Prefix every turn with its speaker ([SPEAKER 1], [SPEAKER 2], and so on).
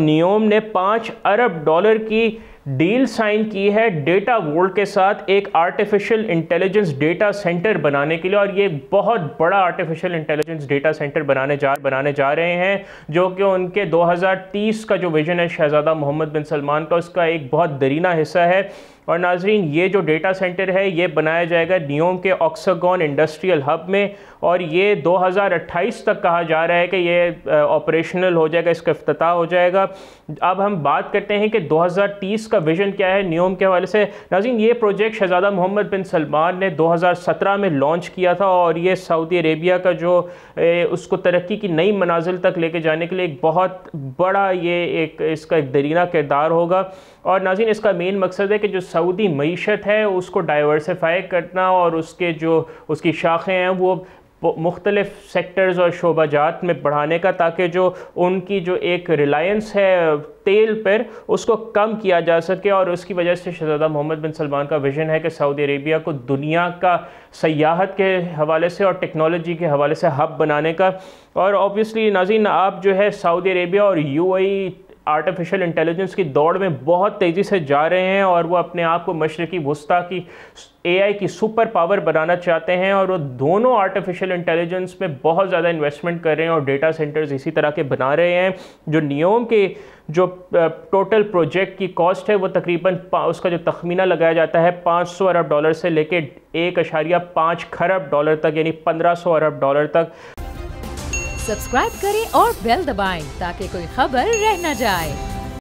[SPEAKER 1] نیوم نے $5 ارب کی deal sign کی ہے ڈیٹا ورلڈ کے ساتھ ایک آرٹیفیشل انٹیلیجنس ڈیٹا سینٹر بنانے کے لیے، اور یہ بہت بڑا آرٹیفیشل انٹیلیجنس ڈیٹا سینٹر بنانے جا رہے ہیں، جو کہ ان کے 2030 کا جو ویژن ہے شہزادہ محمد بن سلمان کا، اس کا ایک بہت درینہ حصہ ہے۔ اور ناظرین، یہ جو ڈیٹا سینٹر ہے یہ بنایا جائے گا نیوم کے آکساگون انڈسٹریل ہب میں، اور یہ 2028 تک کہا جا رہا ہے کہ یہ آپریشنل ہو جائے گا، اس کا افتتاح ہو جائے گا۔ اب ہم بات کرتے ہیں کہ 2030 کا ویژن کیا ہے نیوم کے حوالے سے۔ ناظرین، یہ پروجیکٹ شہزادہ محمد بن سلمان نے 2017 میں لانچ کیا تھا، اور یہ سعودی عربیہ کا جو اس کو ترقی کی نئی منازل تک لے کے جانے کے لیے ایک بہت بڑا اس کا ایک درینہ کردار ہوگا۔ اور ناظرین، اس کا مین مقصد ہے کہ جو سعودی معیشت ہے اس کو ڈائیورسیفائی کرنا، اور اس کی شاخیں ہیں وہ مختلف سیکٹرز اور شعبہ جات میں بڑھانے کا، تاکہ جو ان کی جو ایک ریلائنس ہے تیل پر اس کو کم کیا جا سکے۔ اور اس کی وجہ سے شہزادہ محمد بن سلمان کا ویژن ہے کہ سعودی عربیہ کو دنیا کا سیاحت کے حوالے سے اور ٹیکنالوجی کے حوالے سے ہب بنانے کا۔ اور اوبیسلی ناظرین، آپ جو ہے سعودی عربیہ اور UAE آرٹیفیشل انٹیلیجنس کی دوڑ میں بہت تیزی سے جا رہے ہیں، اور وہ اپنے آپ کو مشرقی وسطیٰ کی AI کی سپر پاور بنانا چاہتے ہیں، اور وہ دونوں آرٹیفیشل انٹیلیجنس میں بہت زیادہ انویسٹمنٹ کر رہے ہیں، اور ڈیٹا سینٹرز اسی طرح کے بنا رہے ہیں۔ جو نیوم کے جو ٹوٹل پروجیکٹ کی کاسٹ ہے وہ تقریباً اس کا جو تخمینہ لگایا جاتا ہے $500 ارب سے لے کے $1.5 کھرب تک، یعنی $1500 ارب تک۔
[SPEAKER 2] سبسکرائب کریں اور بیل دبائیں تاکہ کوئی خبر رہ نہ جائے۔